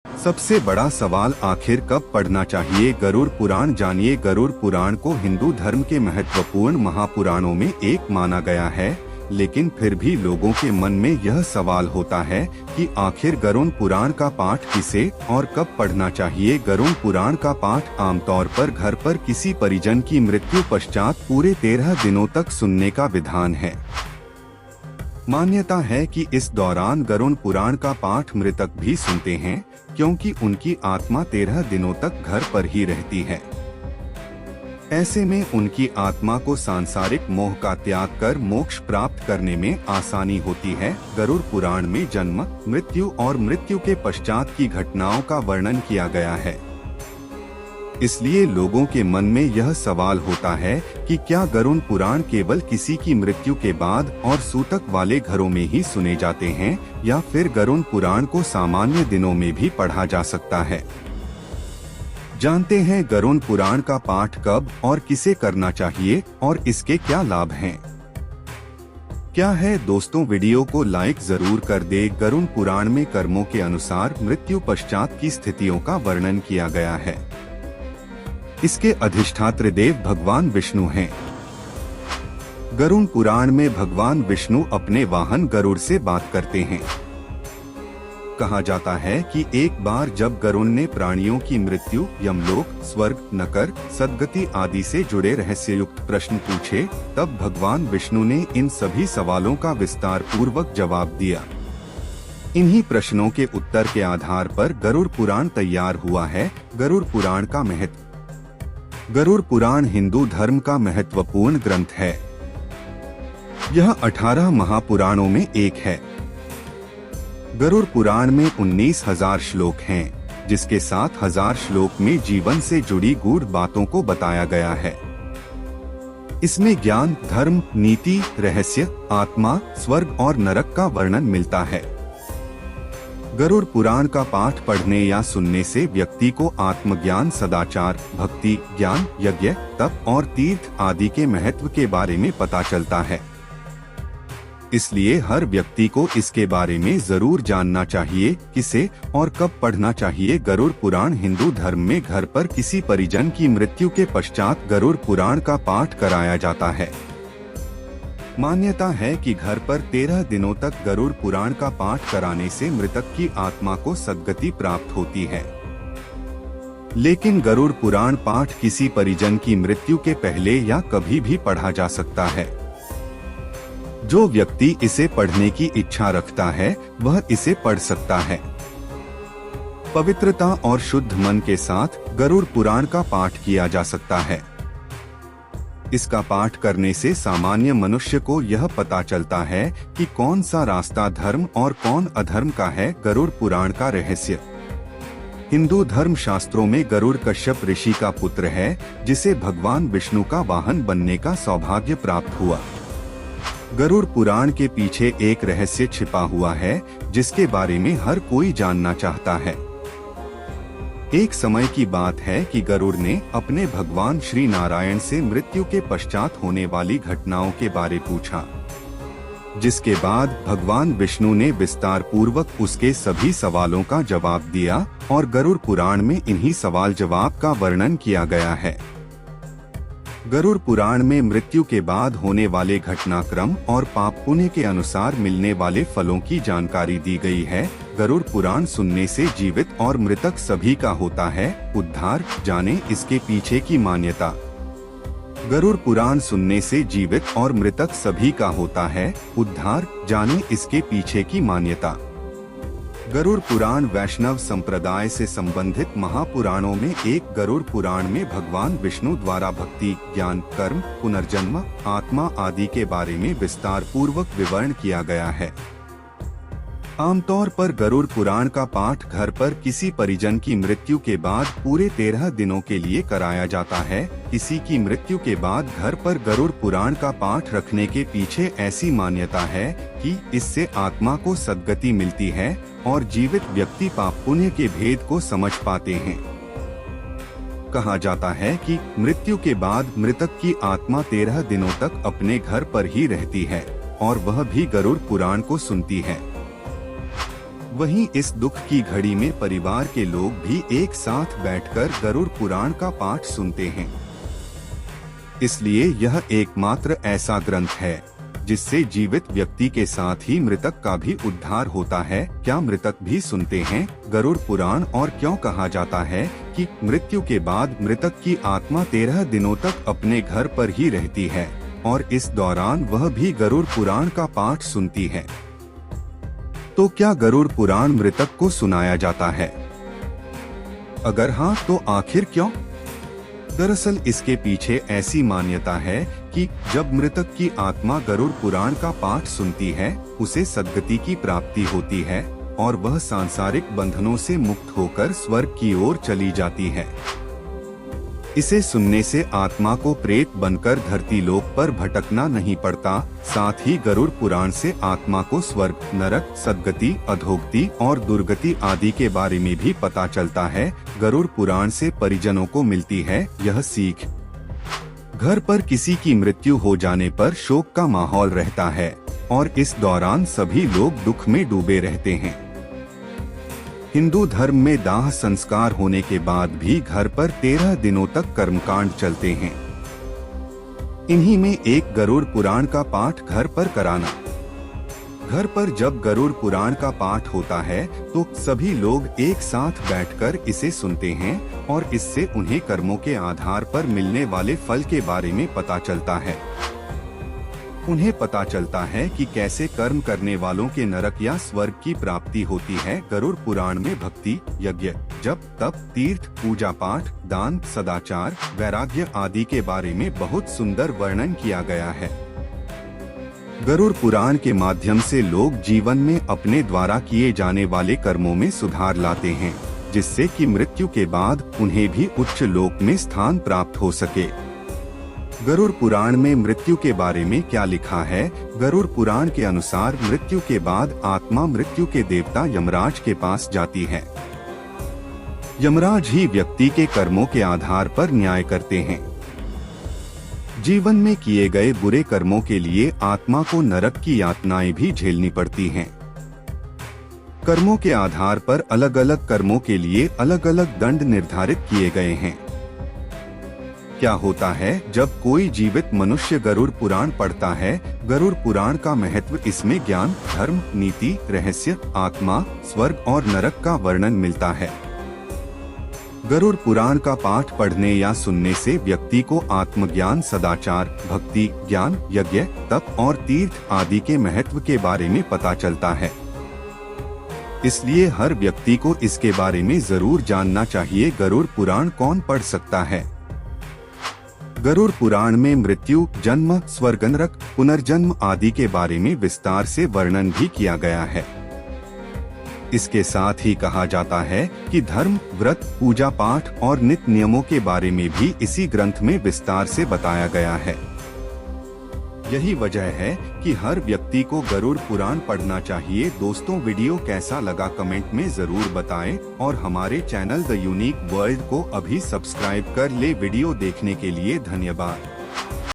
सबसे बड़ा सवाल आखिर कब पढ़ना चाहिए गरुड़ पुराण जानिए। गरुड़ पुराण को हिंदू धर्म के महत्वपूर्ण महापुराणों में एक माना गया है, लेकिन फिर भी लोगों के मन में यह सवाल होता है कि आखिर गरुड़ पुराण का पाठ किसे और कब पढ़ना चाहिए। गरुड़ पुराण का पाठ आमतौर पर घर पर किसी परिजन की मृत्यु पश्चात पूरे 13 दिनों तक सुनने का विधान है। मान्यता है कि इस दौरान गरुड़ पुराण का पाठ मृतक भी सुनते हैं, क्योंकि उनकी आत्मा 13 दिनों तक घर पर ही रहती है। ऐसे में उनकी आत्मा को सांसारिक मोह का त्याग कर मोक्ष प्राप्त करने में आसानी होती है। गरुड़ पुराण में जन्म, मृत्यु और मृत्यु के पश्चात की घटनाओं का वर्णन किया गया है। इसलिए लोगों के मन में यह सवाल होता है कि क्या गरुड़ पुराण केवल किसी की मृत्यु के बाद और सूतक वाले घरों में ही सुने जाते हैं, या फिर गरुड़ पुराण को सामान्य दिनों में भी पढ़ा जा सकता है। जानते हैं गरुड़ पुराण का पाठ कब और किसे करना चाहिए और इसके क्या लाभ हैं। क्या है दोस्तों, वीडियो को लाइक जरूर कर दे। गरुड़ पुराण में कर्मों के अनुसार मृत्यु पश्चात की स्थितियों का वर्णन किया गया है। इसके अधिष्ठात्र देव भगवान विष्णु हैं। गरुड़ पुराण में भगवान विष्णु अपने वाहन गरुड़ से बात करते हैं। कहा जाता है कि एक बार जब गरुड़ ने प्राणियों की मृत्यु, यमलोक, स्वर्ग, नरक, सद्गति आदि से जुड़े रहस्ययुक्त प्रश्न पूछे, तब भगवान विष्णु ने इन सभी सवालों का विस्तार पूर्वक जवाब दिया। इन्हीं प्रश्नों के उत्तर के आधार पर गरुड़ पुराण तैयार हुआ है। गरुड़ पुराण का महत्व। गरुड़ पुराण हिंदू धर्म का महत्वपूर्ण ग्रंथ है। यह 18 महापुराणों में एक है। गरुड़ पुराण में 19,000 श्लोक हैं, जिसके 7,000 श्लोक में जीवन से जुड़ी गूढ़ बातों को बताया गया है। इसमें ज्ञान, धर्म, नीति, रहस्य, आत्मा, स्वर्ग और नरक का वर्णन मिलता है। गरुड़ पुराण का पाठ पढ़ने या सुनने से व्यक्ति को आत्मज्ञान, सदाचार, भक्ति, ज्ञान, यज्ञ, तप और तीर्थ आदि के महत्व के बारे में पता चलता है। इसलिए हर व्यक्ति को इसके बारे में जरूर जानना चाहिए। किसे और कब पढ़ना चाहिए। गरुड़ पुराण हिंदू धर्म में घर पर किसी परिजन की मृत्यु के पश्चात गरुड़ पुराण का पाठ कराया जाता है। मान्यता है कि घर पर 13 दिनों तक गरुड़ पुराण का पाठ कराने से मृतक की आत्मा को सद्गति प्राप्त होती है। लेकिन गरुड़ पुराण पाठ किसी परिजन की मृत्यु के पहले या कभी भी पढ़ा जा सकता है। जो व्यक्ति इसे पढ़ने की इच्छा रखता है वह इसे पढ़ सकता है। पवित्रता और शुद्ध मन के साथ गरुड़ पुराण का पाठ किया जा सकता है। इसका पाठ करने से सामान्य मनुष्य को यह पता चलता है कि कौन सा रास्ता धर्म और कौन अधर्म का है। गरुड़ पुराण का रहस्य। हिंदू धर्म शास्त्रों में गरुड़ कश्यप ऋषि का पुत्र है, जिसे भगवान विष्णु का वाहन बनने का सौभाग्य प्राप्त हुआ। गरुड़ पुराण के पीछे एक रहस्य छिपा हुआ है, जिसके बारे में हर कोई जानना चाहता है। एक समय की बात है कि गरुड़ ने अपने भगवान श्री नारायण से मृत्यु के पश्चात होने वाली घटनाओं के बारे पूछा, जिसके बाद भगवान विष्णु ने विस्तार पूर्वक उसके सभी सवालों का जवाब दिया और गरुड़ पुराण में इन्हीं सवाल जवाब का वर्णन किया गया है। गरुड़ पुराण में मृत्यु के बाद होने वाले घटनाक्रम और पाप पुण्य के अनुसार मिलने वाले फलों की जानकारी दी गई है। गरुड़ पुराण सुनने से जीवित और मृतक सभी का होता है उद्धार। जाने इसके पीछे की मान्यता। गरुड़ पुराण सुनने से जीवित और मृतक सभी का होता है उद्धार। जाने इसके पीछे की मान्यता। गरुड़ पुराण वैष्णव संप्रदाय से संबंधित महापुराणों में एक। गरुड़ पुराण में भगवान विष्णु द्वारा भक्ति, ज्ञान, कर्म, पुनर्जन्म, आत्मा आदि के बारे में विस्तार पूर्वक विवरण किया गया है। आमतौर पर गरुड़ पुराण का पाठ घर पर किसी परिजन की मृत्यु के बाद पूरे 13 दिनों के लिए कराया जाता है। किसी की मृत्यु के बाद घर पर गरुड़ पुराण का पाठ रखने के पीछे ऐसी मान्यता है कि इससे आत्मा को सद्गति मिलती है और जीवित व्यक्ति पाप पुण्य के भेद को समझ पाते हैं। कहा जाता है कि मृत्यु के बाद मृतक की आत्मा 13 दिनों तक अपने घर पर ही रहती है और वह भी गरुड़ पुराण को सुनती है। वहीं इस दुख की घड़ी में परिवार के लोग भी एक साथ बैठकर गरुड़ पुराण का पाठ सुनते हैं। इसलिए यह एकमात्र ऐसा ग्रंथ है जिससे जीवित व्यक्ति के साथ ही मृतक का भी उद्धार होता है। क्या मृतक भी सुनते हैं गरुड़ पुराण? और क्यों कहा जाता है कि मृत्यु के बाद मृतक की आत्मा 13 दिनों तक अपने घर पर ही रहती है और इस दौरान वह भी गरुड़ पुराण का पाठ सुनती है? तो क्या गरुड़ पुराण मृतक को सुनाया जाता है? अगर हाँ, तो आखिर क्यों? दरअसल इसके पीछे ऐसी मान्यता है कि जब मृतक की आत्मा गरुड़ पुराण का पाठ सुनती है, उसे सद्गति की प्राप्ति होती है और वह सांसारिक बंधनों से मुक्त होकर स्वर्ग की ओर चली जाती है। इसे सुनने से आत्मा को प्रेत बनकर धरती लोक पर भटकना नहीं पड़ता। साथ ही गरुड़ पुराण से आत्मा को स्वर्ग, नरक, सद्गति, अधोगति और दुर्गति आदि के बारे में भी पता चलता है। गरुड़ पुराण से परिजनों को मिलती है यह सीख। घर पर किसी की मृत्यु हो जाने पर शोक का माहौल रहता है और इस दौरान सभी लोग दुख में डूबे रहते हैं। हिंदू धर्म में दाह संस्कार होने के बाद भी घर पर 13 दिनों तक कर्मकांड चलते हैं। इन्हीं में एक गरुड़ पुराण का पाठ घर पर कराना। घर पर जब गरुड़ पुराण का पाठ होता है तो सभी लोग एक साथ बैठकर इसे सुनते हैं और इससे उन्हें कर्मों के आधार पर मिलने वाले फल के बारे में पता चलता है। उन्हें पता चलता है कि कैसे कर्म करने वालों के नरक या स्वर्ग की प्राप्ति होती है। गरुड़ पुराण में भक्ति, यज्ञ, जप, तप, तीर्थ, पूजा पाठ, दान, सदाचार, वैराग्य आदि के बारे में बहुत सुंदर वर्णन किया गया है। गरुड़ पुराण के माध्यम से लोग जीवन में अपने द्वारा किए जाने वाले कर्मों में सुधार लाते हैं, जिससे कि मृत्यु के बाद उन्हें भी उच्च लोक में स्थान प्राप्त हो सके। गरुड़ पुराण में मृत्यु के बारे में क्या लिखा है? गरुड़ पुराण के अनुसार मृत्यु के बाद आत्मा मृत्यु के देवता यमराज के पास जाती है। यमराज ही व्यक्ति के कर्मों के आधार पर न्याय करते हैं। जीवन में किए गए बुरे कर्मों के लिए आत्मा को नरक की यातनाएं भी झेलनी पड़ती हैं। कर्मों के आधार पर अलग अलग कर्मों के लिए अलग अलग दंड निर्धारित किए गए हैं। क्या होता है जब कोई जीवित मनुष्य गरुड़ पुराण पढ़ता है? गरुड़ पुराण का महत्व इसमें ज्ञान, धर्म, नीति, रहस्य, आत्मा, स्वर्ग और नरक का वर्णन मिलता है। गरुड़ पुराण का पाठ पढ़ने या सुनने से व्यक्ति को आत्मज्ञान, सदाचार, भक्ति, ज्ञान, यज्ञ, तप और तीर्थ आदि के महत्व के बारे में पता चलता है। इसलिए हर व्यक्ति को इसके बारे में जरूर जानना चाहिए। गरुड़ पुराण कौन पढ़ सकता है? गरुड़ पुराण में मृत्यु, जन्म, स्वर्ग, नरक, पुनर्जन्म आदि के बारे में विस्तार से वर्णन भी किया गया है। इसके साथ ही कहा जाता है कि धर्म, व्रत, पूजा पाठ और नित्य नियमों के बारे में भी इसी ग्रंथ में विस्तार से बताया गया है। यही वजह है कि हर व्यक्ति को गरुड़ पुराण पढ़ना चाहिए। दोस्तों, वीडियो कैसा लगा कमेंट में जरूर बताएं और हमारे चैनल द यूनिक वर्ल्ड को अभी सब्सक्राइब कर ले। वीडियो देखने के लिए धन्यवाद।